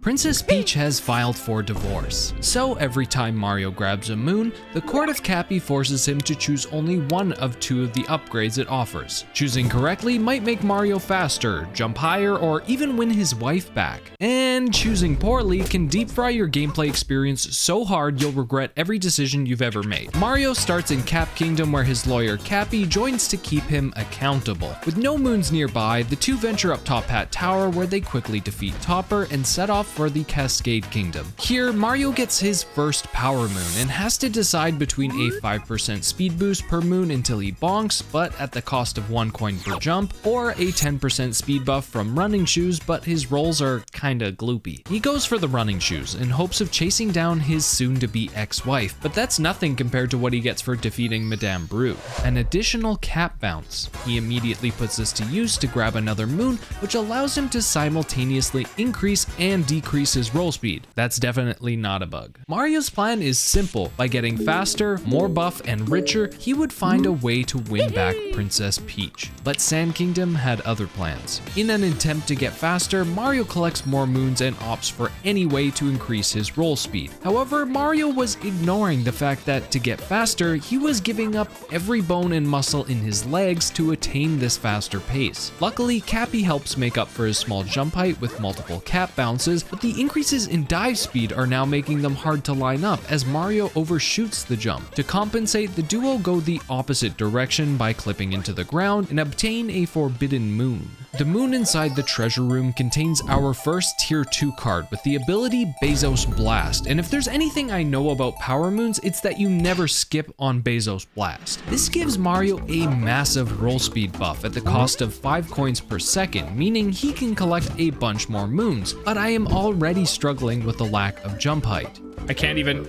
Princess Peach has filed for divorce, so every time Mario grabs a moon, the court of Cappy forces him to choose only one of two of the upgrades it offers. Choosing correctly might make Mario faster, jump higher, or even win his wife back. And choosing poorly can deep fry your gameplay experience so hard you'll regret every decision you've ever made. Mario starts in Cap Kingdom, where his lawyer Cappy joins to keep him accountable. With no moons nearby, the two venture up Top Hat Tower, where they quickly defeat Topper and set off for the Cascade Kingdom. Here, Mario gets his first Power Moon and has to decide between a 5% speed boost per moon until he bonks, but at the cost of 1 coin per jump, or a 10% speed buff from running shoes, but his rolls are kinda gloopy. He goes for the running shoes in hopes of chasing down his soon-to-be ex-wife, but that's nothing compared to what he gets for defeating Madame Brew. An additional cap bounce. He immediately puts this to use to grab another moon, which allows him to simultaneously increase and decrease his roll speed. That's definitely not a bug. Mario's plan is simple. By getting faster, more buff, and richer, he would find a way to win back Princess Peach. But Sand Kingdom had other plans. In an attempt to get faster, Mario collects more moons and opts for any way to increase his roll speed. However, Mario was ignoring the fact that to get faster, he was giving up every bone and muscle in his legs to attain this faster pace. Luckily, Cappy helps make up for his small jump height with multiple cap bounces, but the increases in dive speed are now making them hard to line up as Mario overshoots the jump. To compensate, the duo go the opposite direction by clipping into the ground and obtain a forbidden moon. The moon inside the treasure room contains our first tier 2 card with the ability Bezos Blast, and if there's anything I know about power moons, it's that you never skip on Bezos Blast. This gives Mario a massive roll speed buff at the cost of 5 coins per second, meaning he can collect a bunch more moons, but I am already struggling with the lack of jump height. I can't even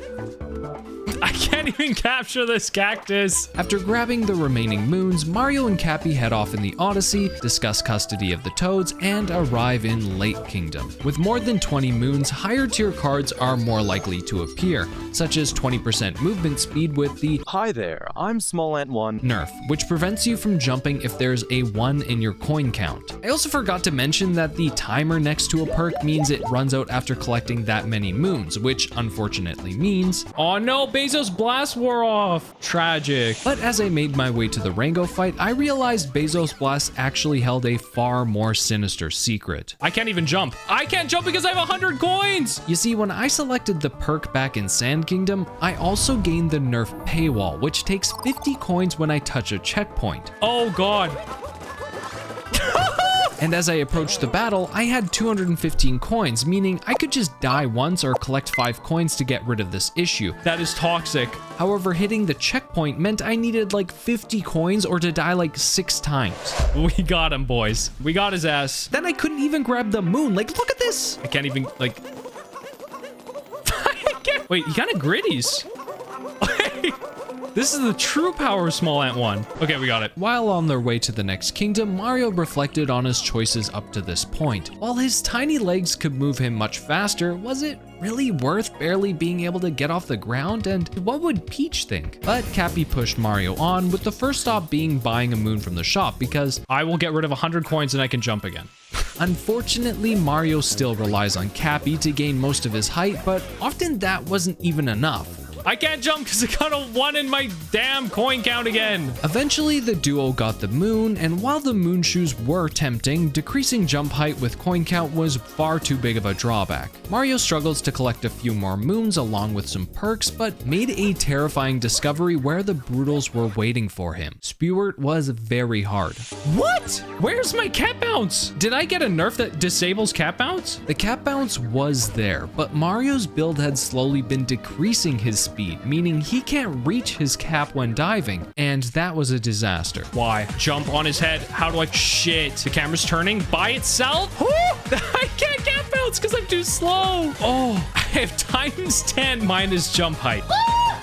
capture this cactus. After grabbing the remaining moons, Mario and Cappy head off in the Odyssey, discuss custody of the Toads, and arrive in Lake Kingdom. With more than 20 moons, higher tier cards are more likely to appear, such as 20% movement speed with the "Hi there, I'm Small Ant 1" nerf, which prevents you from jumping if there's a 1 in your coin count. I also forgot to mention that the timer next to a perk means it runs out after collecting that many moons, which unfortunately means, oh no, Bezos Blast wore off. Tragic. But as I made my way to the Rango fight, I realized Bezos Blast actually held a far more sinister secret. I can't even jump. I can't jump because I have 100 coins. You see, when I selected the perk back in Sand Kingdom, I also gained the nerf paywall, which takes 50 coins when I touch a checkpoint. Oh god. And as I approached the battle, I had 215 coins, meaning I could just die once or collect 5 coins to get rid of this issue. That is toxic. However, hitting the checkpoint meant I needed like 50 coins or to die like 6 times. We got him, boys. We got his ass. Then I couldn't even grab the moon. Like, look at this. I can't even, like... Wait, he kind of gritties. This is the true power of Small Ant 1. Okay, we got it. While on their way to the next kingdom, Mario reflected on his choices up to this point. While his tiny legs could move him much faster, was it really worth barely being able to get off the ground? And what would Peach think? But Cappy pushed Mario on, with the first stop being buying a moon from the shop because I will get rid of 100 coins and I can jump again. Unfortunately, Mario still relies on Cappy to gain most of his height, but often that wasn't even enough. I can't jump because I got a 1 in my damn coin count again. Eventually, the duo got the moon, and while the moon shoes were tempting, decreasing jump height with coin count was far too big of a drawback. Mario struggles to collect a few more moons along with some perks, but made a terrifying discovery where the Brutals were waiting for him. Spewert was very hard. What? Where's my cap bounce? Did I get a nerf that disables cap bounce? The cap bounce was there, but Mario's build had slowly been decreasing his speed, meaning he can't reach his cap when diving, and that was a disaster. Why? Jump on his head. How do I? Shit. The camera's turning by itself? I can't cap bounce because I'm too slow. Oh, I have times 10 minus jump height.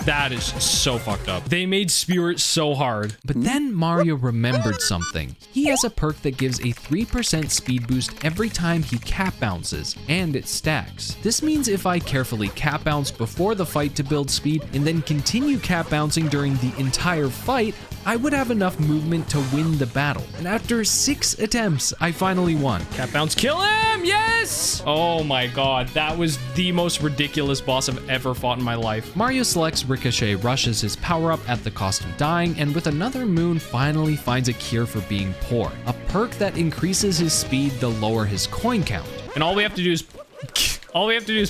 That is so fucked up. They made Spewert so hard. But then Mario remembered something. He has a perk that gives a 3% speed boost every time he cap bounces, and it stacks. This means if I carefully cap bounce before the fight to build speed, and then continue cap bouncing during the entire fight, I would have enough movement to win the battle. And after 6 attempts, I finally won. Cap bounce, kill him! Yes! Oh my god, that was the most ridiculous boss I've ever fought in my life. Mario selects Ricochet Rush as his power-up at the cost of dying, and with another moon finally finds a cure for being poor, a perk that increases his speed to lower his coin count. And all we have to do is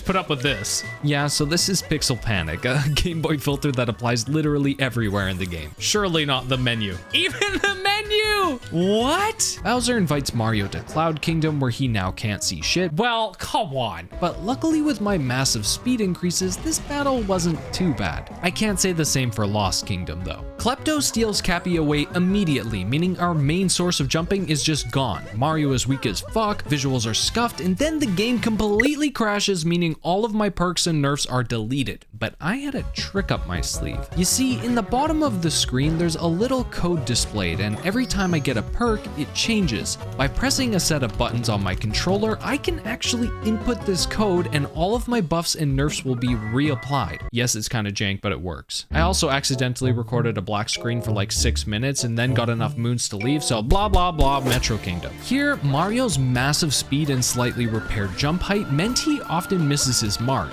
put up with this. Yeah, so this is Pixel Panic, a Game Boy filter that applies literally everywhere in the game. Surely not the menu. Even the menu! What? Bowser invites Mario to Cloud Kingdom where he now can't see shit. Well, come on. But luckily with my massive speed increases, this battle wasn't too bad. I can't say the same for Lost Kingdom though. Klepto steals Cappy away immediately, meaning our main source of jumping is just gone. Mario is weak as fuck, visuals are scuffed, and then the game completely crashes, meaning all of my perks and nerfs are deleted. But I had a trick up my sleeve. You see, in the bottom of the screen, there's a little code displayed, and every time I get a perk, it changes. By pressing a set of buttons on my controller, I can actually input this code and all of my buffs and nerfs will be reapplied. Yes, it's kind of jank, but it works. I also accidentally recorded a black screen for like 6 minutes and then got enough moons to leave, so blah blah blah Metro Kingdom. Here, Mario's massive speed and slightly repaired jump height meant he often misses his mark.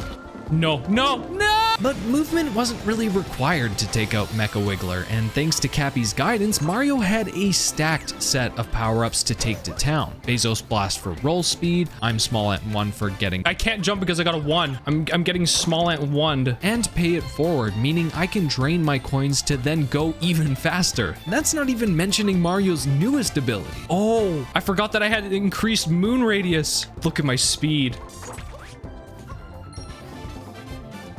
No. But movement wasn't really required to take out Mecha Wiggler, and thanks to Cappy's guidance, Mario had a stacked set of power-ups to take to town. Bezos Blast for roll speed, I'm Small Ant 1 for getting... I can't jump because I got a 1. I'm getting Small Ant 1'd. And Pay It Forward, meaning I can drain my coins to then go even faster. That's not even mentioning Mario's newest ability. Oh, I forgot that I had increased moon radius. Look at my speed.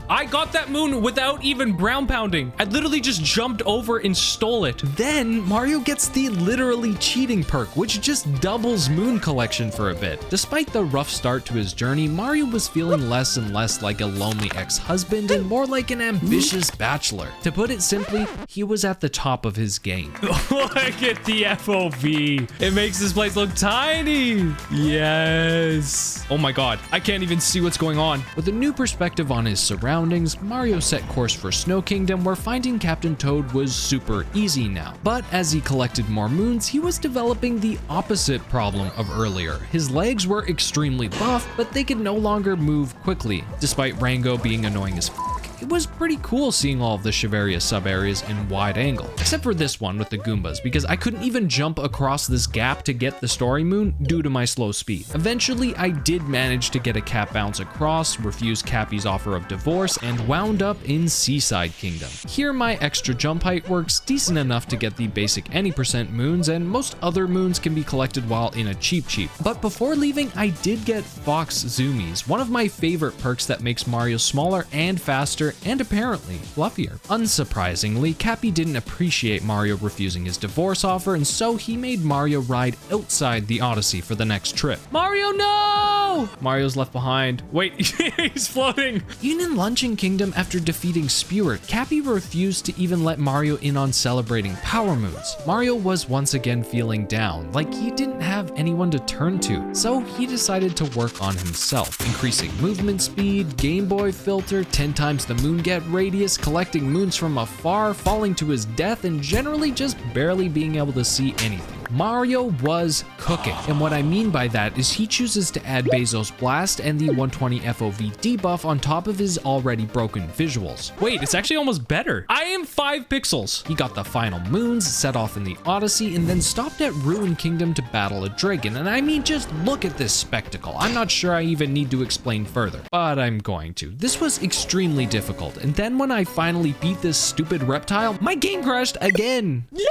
I got that moon without even brown pounding. I literally just jumped over and stole it. Then Mario gets the literally cheating perk, which just doubles moon collection for a bit. Despite the rough start to his journey, Mario was feeling less and less like a lonely ex-husband and more like an ambitious bachelor. To put it simply, he was at the top of his game. Look at the FOV. It makes this place look tiny. Yes. Oh my god, I can't even see what's going on. With a new perspective on his surroundings, Mario set course for Snow Kingdom, where finding Captain Toad was super easy now. But as he collected more moons, he was developing the opposite problem of earlier. His legs were extremely buff, but they could no longer move quickly. Despite Rango being annoying as f***, it was pretty cool seeing all of the Shiveria sub-areas in wide angle. Except for this one with the Goombas, because I couldn't even jump across this gap to get the story moon due to my slow speed. Eventually, I did manage to get a cap bounce across, refuse Cappy's offer of divorce, and wound up in Seaside Kingdom. Here, my extra jump height works decent enough to get the basic any % moons, and most other moons can be collected while in a Cheep Cheep. But before leaving, I did get Fox Zoomies, one of my favorite perks that makes Mario smaller and faster, and apparently fluffier. Unsurprisingly, Cappy didn't appreciate Mario refusing his divorce offer, and so he made Mario ride outside the Odyssey for the next trip. Mario, no! Mario's left behind. Wait, he's floating. Even in Luncheon Kingdom, after defeating Spewart, Cappy refused to even let Mario in on celebrating power moves. Mario was once again feeling down, like he didn't have anyone to turn to, so he decided to work on himself, increasing movement speed, Game Boy filter, 10 times the moon get radius, collecting moons from afar, falling to his death, and generally just barely being able to see anything. Mario was cooking, and what I mean by that is he chooses to add Bezos Blast and the 120 FOV debuff on top of his already broken visuals. Wait, it's actually almost better. I am 5 pixels. He got the final moons, set off in the Odyssey, and then stopped at Ruin Kingdom to battle a dragon, and I mean, just look at this spectacle. I'm not sure I even need to explain further, but I'm going to. This was extremely difficult, and then when I finally beat this stupid reptile, my game crashed again. Yeah!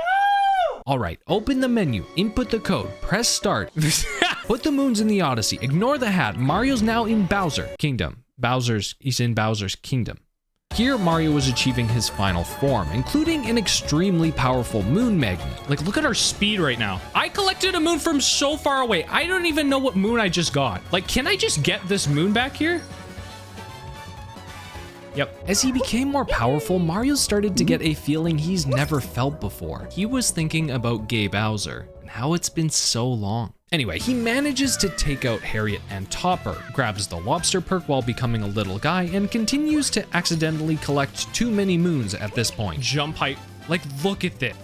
Alright, open the menu, input the code, press start, put the moons in the Odyssey, ignore the hat, Mario's now in Bowser Kingdom. He's in Bowser's Kingdom. Here, Mario was achieving his final form, including an extremely powerful moon magnet. Like, look at our speed right now. I collected a moon from so far away. I don't even know what moon I just got. Like, can I just get this moon back here? Yep. As he became more powerful, Mario started to get a feeling he's never felt before. He was thinking about Gay Bowser and how it's been so long. Anyway, he manages to take out Harriet and Topper, grabs the lobster perk while becoming a little guy, and continues to accidentally collect too many moons at this point. Jump height. Like, look at this.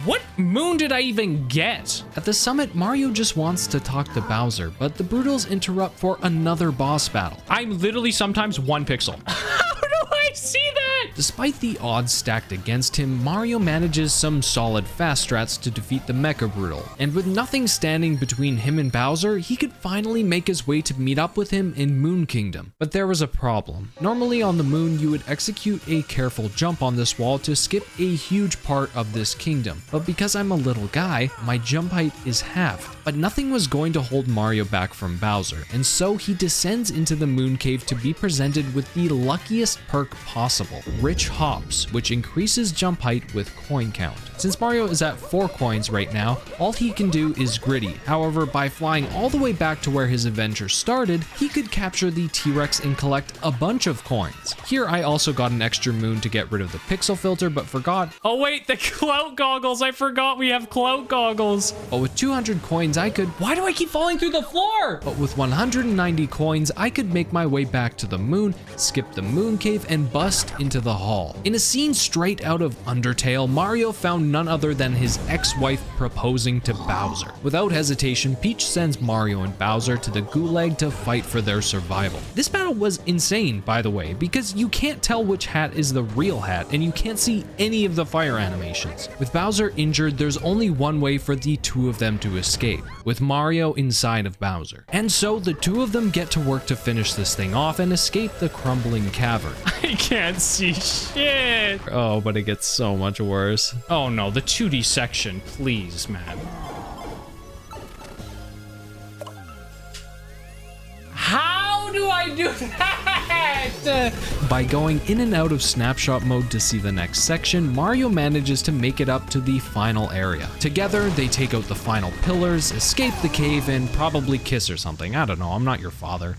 What moon did I even get? At the summit, Mario just wants to talk to Bowser, but the Broodals interrupt for another boss battle. I'm literally sometimes 1 pixel. How do I see that? Despite the odds stacked against him, Mario manages some solid fast strats to defeat the Mecha Broodal, and with nothing standing between him and Bowser, he could finally make his way to meet up with him in Moon Kingdom. But there was a problem. Normally on the moon, you would execute a careful jump on this wall to skip a huge part of this kingdom, but because I'm a little guy, my jump height is half. But nothing was going to hold Mario back from Bowser, and so he descends into the Moon Cave to be presented with the luckiest perk possible, Rich Hops, which increases jump height with coin count. Since Mario is at 4 coins right now, all he can do is gritty. However, by flying all the way back to where his adventure started, he could capture the T-Rex and collect a bunch of coins. Here I also got an extra moon to get rid of the pixel filter, but forgot. Oh wait, the clout goggles. I forgot we have clout goggles. But with 200 coins I could. Why do I keep falling through the floor? But with 190 coins I could make my way back to the moon, skip the moon cave, and bust into the hall. In a scene straight out of Undertale, Mario found none other than his ex-wife proposing to Bowser. Without hesitation, Peach sends Mario and Bowser to the Gulag to fight for their survival. This battle was insane, by the way, because you can't tell which hat is the real hat, and you can't see any of the fire animations. With Bowser injured, there's only one way for the two of them to escape, with Mario inside of Bowser. And so the two of them get to work to finish this thing off and escape the crumbling cavern. I can't see shit. Oh, but it gets so much worse. Oh no, the 2D section, please, man. How do I do that? By going in and out of snapshot mode to see the next section, Mario manages to make it up to the final area. Together, they take out the final pillars, escape the cave, and probably kiss or something. I don't know, I'm not your father.